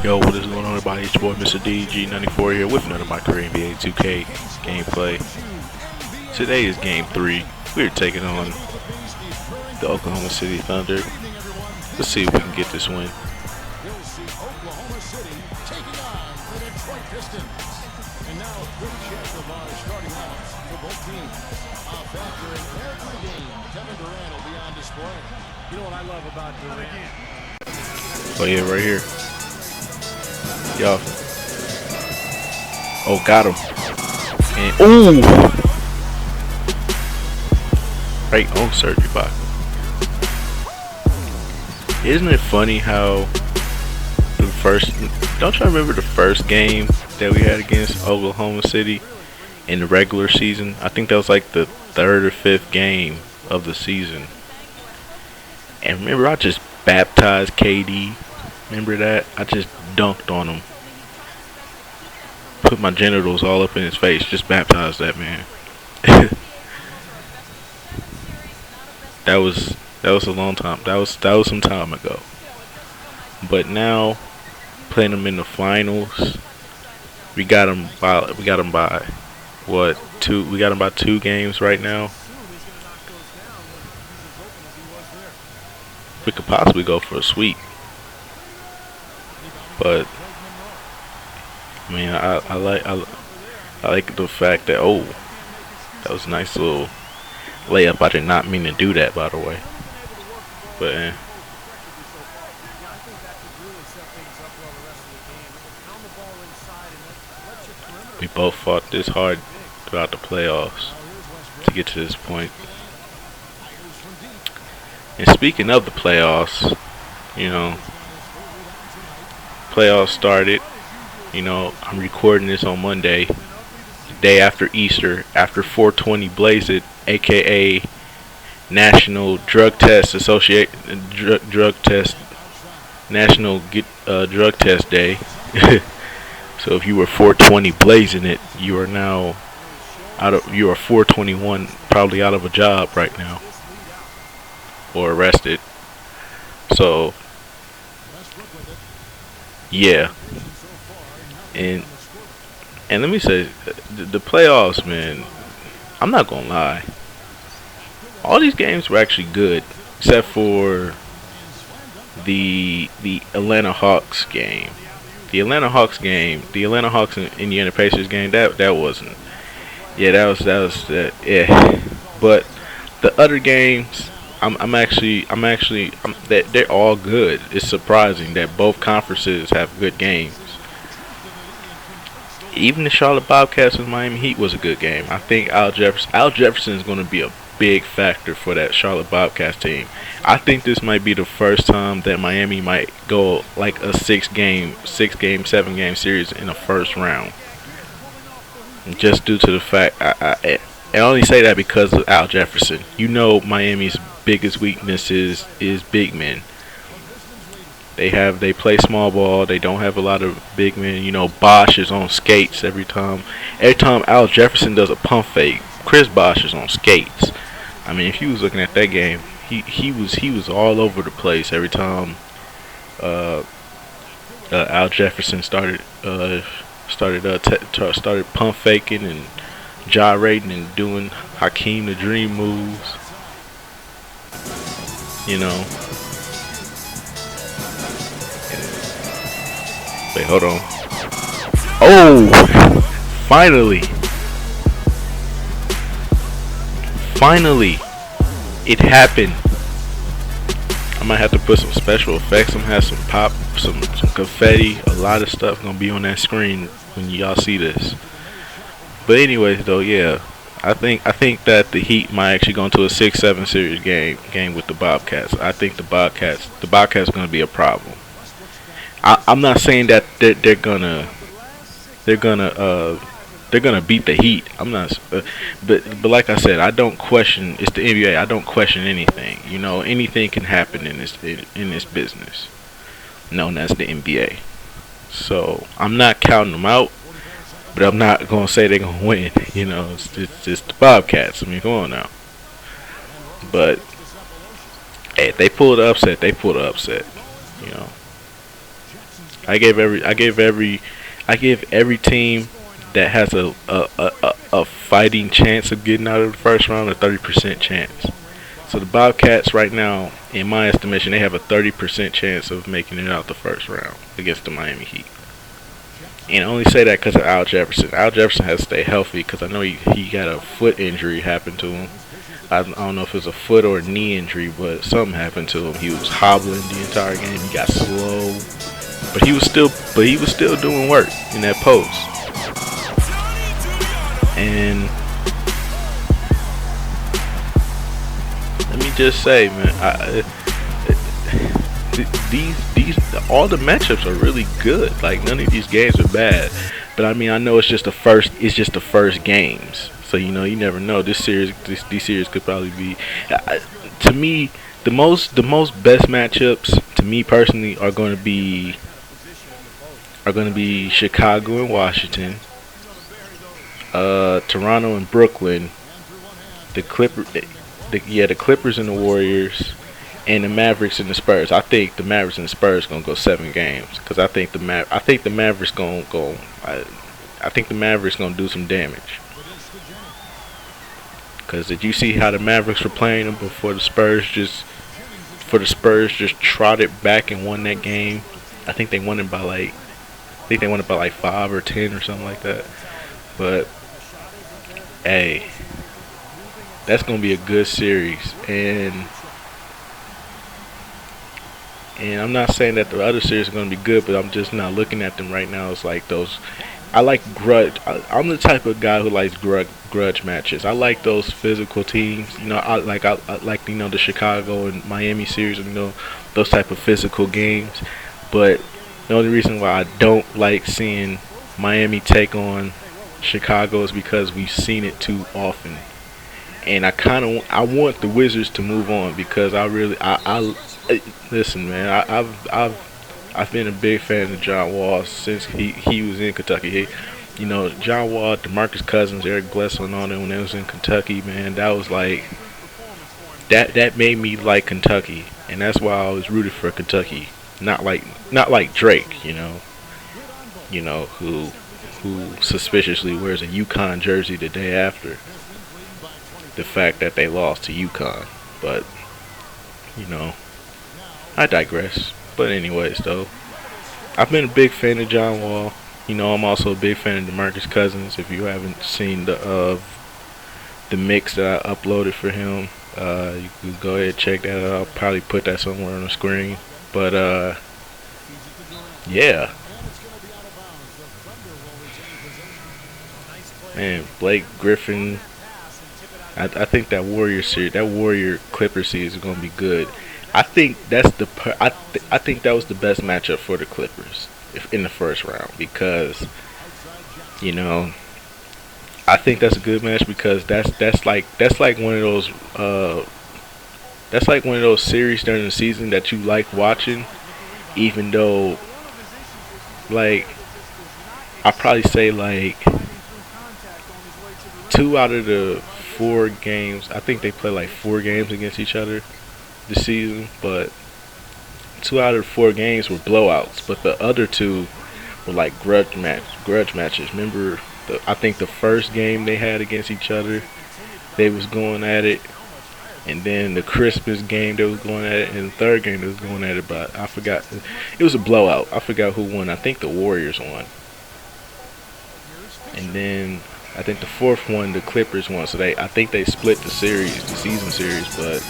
Yo, what is going on, everybody? It's your boy, Mr. DG94 here with another MyCareer NBA 2K gameplay. Today is Game 3. We're taking on the Oklahoma City Thunder. Let's see if we can get this win. You know what I love about Durant? Oh yeah, right here. Yo. Oh, got him. And ooh, right on surgery box. Isn't it funny how the first? Don't y'all remember the first game that we had against Oklahoma City in the regular season? I think that was like the third or fifth game of the season. And remember, I just baptized KD. Remember that? I just dunked on him. Put my genitals all up in his face. Just baptized that man. That was a long time. That was some time ago. But now, playing him in the finals, we got him by what, two? We got him by 2 games right now. We could possibly go for a sweep. But I mean, I like the fact that, oh, that was a nice little layup. I did not mean to do that, by the way. But we both fought this hard throughout the playoffs to get to this point. And speaking of the playoffs, you know, playoffs started. You know, I'm recording this on Monday, the day after Easter, after 420 Blaze It, aka National Drug Test Drug Test National Drug Test Day. So if you were 420 blazing it, you are now you are 421, probably out of a job right now, or arrested. So yeah. And let me say, the playoffs, man, I'm not gonna lie, all these games were actually good, except for the Atlanta Hawks game. The Atlanta Hawks and Indiana Pacers game, that wasn't. Yeah, that was yeah. But the other games, they're all good. It's surprising that both conferences have good games. Even the Charlotte Bobcats and Miami Heat was a good game. I think Al Jefferson is going to be a big factor for that Charlotte Bobcats team. I think this might be the first time that Miami might go like a 7-game series in the first round. Just due to the fact, I only say that because of Al Jefferson. You know, Miami's biggest weakness is big men. They play small ball. They don't have a lot of big men. You know, Bosh is on skates every time. Every time Al Jefferson does a pump fake, Chris Bosh is on skates. I mean, if you was looking at that game, he was all over the place every time Al Jefferson started pump faking and gyrating and doing Hakeem the Dream moves. You know. Wait, hold on. Oh! Finally! It happened. I might have to put some special effects. I'm gonna have some pop, some confetti, a lot of stuff gonna be on that screen when y'all see this. But anyways, though, yeah, I think that the Heat might actually go into a 6-7 series game with the Bobcats. I think the Bobcats are gonna be a problem. I'm not saying that they're gonna beat the Heat. I'm not, but like I said, I don't question. It's the NBA. I don't question anything. You know, anything can happen in this business known as the NBA. So I'm not counting them out, but I'm not gonna say they're gonna win. You know, it's just the Bobcats. I mean, come on now. But Hey, if they pull the upset, they pull the upset. You know, I give every team that has a fighting chance of getting out of the first round a 30% chance. So the Bobcats right now, in my estimation, they have a 30% chance of making it out the first round against the Miami Heat. And I only say that because of Al Jefferson. Al Jefferson has to stay healthy because I know he got a foot injury happen to him. I don't know if it was a foot or a knee injury, but something happened to him. He was hobbling the entire game. He got slow, but he was still doing work in that post. And let me just say, man, these all the matchups are really good. Like none of these games are bad. But I mean, I know it's just the first. It's just the first games. So you know, you never know. These series could probably be. To me, the most best matchups to me personally are going to be Chicago and Washington, Toronto and Brooklyn, the Clippers and the Warriors, and the Mavericks and the Spurs. I think the Mavericks and the Spurs gonna go 7 games because I think the Mavericks gonna go. I think the Mavericks gonna do some damage. Because did you see how the Mavericks were playing them before the Spurs just trotted back and won that game? I think they won it by like 5 or 10 or something like that. But hey, that's gonna be a good series, and I'm not saying that the other series are gonna be good, but I'm just not looking at them right now. It's like those. I like grudge. I'm the type of guy who likes grudge matches. I like those physical teams. You know, I like the Chicago and Miami series. You know, those type of physical games. But the only reason why I don't like seeing Miami take on Chicago is because we've seen it too often. And I want the Wizards to move on because listen, man. I've been a big fan of John Wall since he was in Kentucky. John Wall, DeMarcus Cousins, Eric Bledsoe, and all them when they was in Kentucky, man. That was like that made me like Kentucky, and that's why I was rooted for Kentucky. Not like Drake, who suspiciously wears a UConn jersey the day after the fact that they lost to UConn. But I digress. But anyways, though, I've been a big fan of John Wall. I'm also a big fan of DeMarcus Cousins. If you haven't seen the mix that I uploaded for him, you can go ahead and check that out. I'll probably put that somewhere on the screen. But yeah, man, Blake Griffin. I think that Warrior Clipper series is gonna be good. I think I think that was the best matchup for the Clippers in the first round because I think that's a good match because that's like one of those series during the season that you like watching, even though like I probably say like 2 out of the 4 games. I think they play like 4 games against each other this season, but 2 out of the 4 games were blowouts. But the other 2 were like grudge matches. Remember, I think the first game they had against each other, they was going at it, and then the Christmas game they was going at it, and the third game they was going at it. But I forgot. It was a blowout. I forgot who won. I think the Warriors won, and then I think the fourth one, the Clippers won. So I think they split the season series. But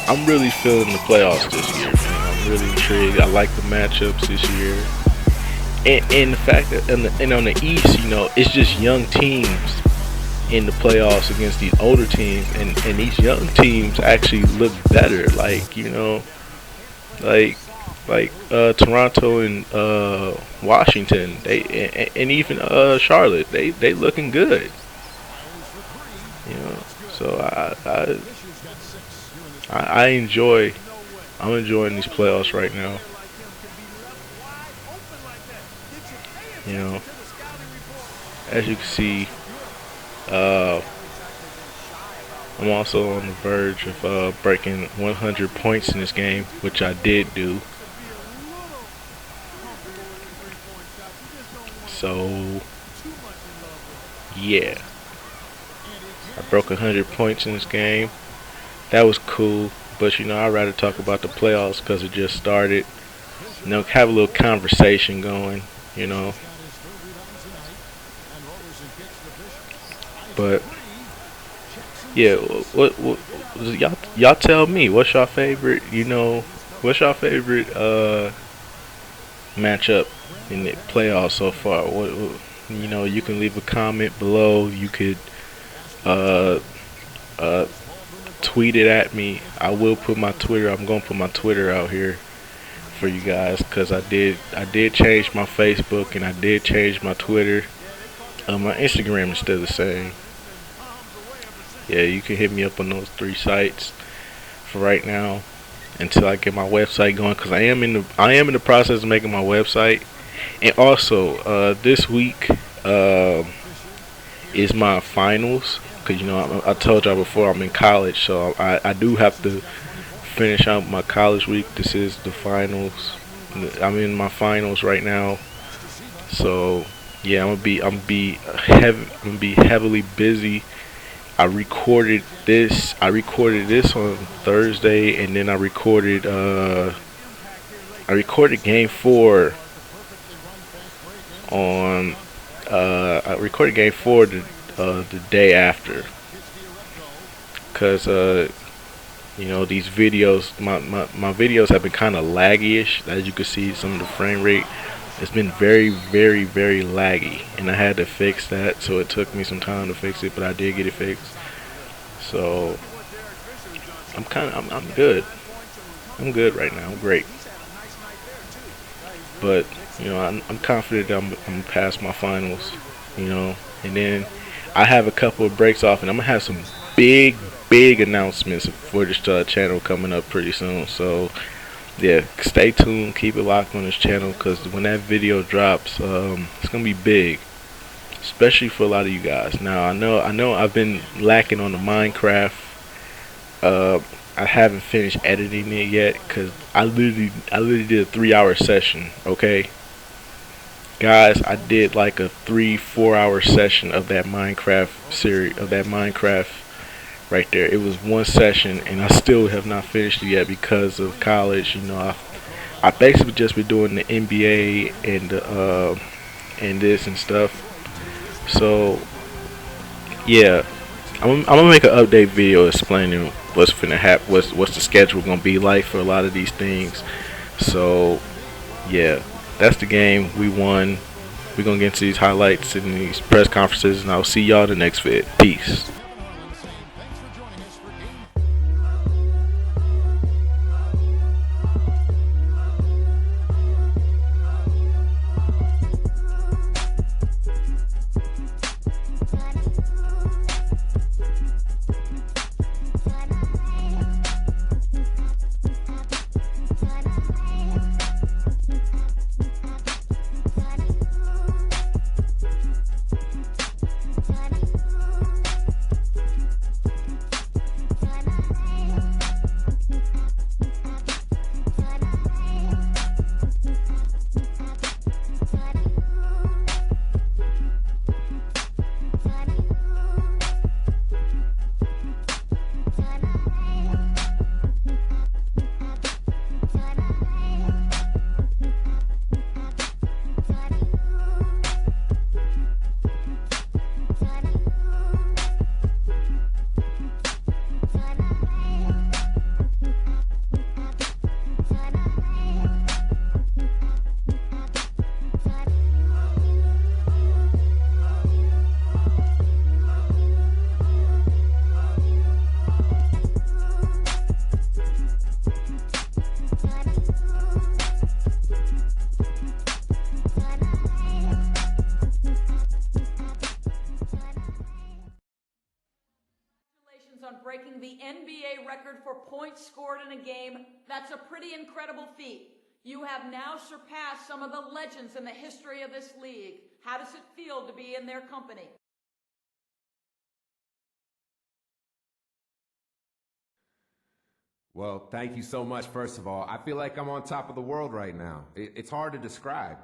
I'm really feeling the playoffs this year, man. I'm really intrigued. I like the matchups this year, and the fact that on the East, it's just young teams in the playoffs against these older teams, and these young teams actually look better. Like Toronto and Washington, and even Charlotte, they looking good. So I'm enjoying these playoffs right now. As you can see, I'm also on the verge of breaking 100 points in this game, which I did do. So, yeah, I broke 100 points in this game. That was cool, but I'd rather talk about the playoffs because it just started. Have a little conversation going, you know. But yeah, what y'all tell me, what's your favorite? What's your favorite matchup in the playoffs so far? You can leave a comment below. You could uh uh tweet it at me. I will put my Twitter. I'm gonna put my Twitter out here for you guys because I did change my Facebook and I did change my Twitter. My Instagram is still the same. Yeah, you can hit me up on those 3 sites for right now until I get my website going because I am in the process of making my website. And also, this week is my finals because I told y'all before I'm in college, so I do have to finish out my college week. This is the finals. I'm in my finals right now, so yeah, I'm gonna be heavily busy. I recorded this on Thursday, and then I recorded game 4 the day after, cause these videos, my videos have been kind of laggy-ish. As you can see, some of the frame rate, it's been very, very, very laggy, and I had to fix that. So it took me some time to fix it, but I did get it fixed. So I'm good. I'm good right now. I'm great. But I'm confident that I'm past my finals. And then I have a couple of breaks off, and I'm gonna have some big, big announcements for this channel coming up pretty soon. So yeah, stay tuned. Keep it locked on this channel because when that video drops, it's gonna be big, especially for a lot of you guys. Now I know I've been lacking on the Minecraft. Uh, I haven't finished editing it yet because I literally did a 3 hour session. Okay, guys, I did like a 3 4 hour session of that Minecraft series of that Minecraft right there. It was one session, and I still have not finished it yet because of college. I basically just been doing the NBA and this and stuff. So yeah, I'm gonna make an update video explaining what's finna happen, what's the schedule gonna be like for a lot of these things. So yeah, that's the game. We won. We're gonna get into these highlights and these press conferences, and I'll see y'all in the next vid. Peace. Congratulations on breaking the NBA record for points scored in a game. That's a pretty incredible feat. You have now surpassed some of the legends in the history of this league. How does it feel to be in their company? Well, thank you so much, first of all. I feel like I'm on top of the world right now. It's hard to describe.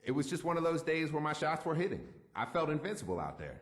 It was just one of those days where my shots were hitting. I felt invincible out there.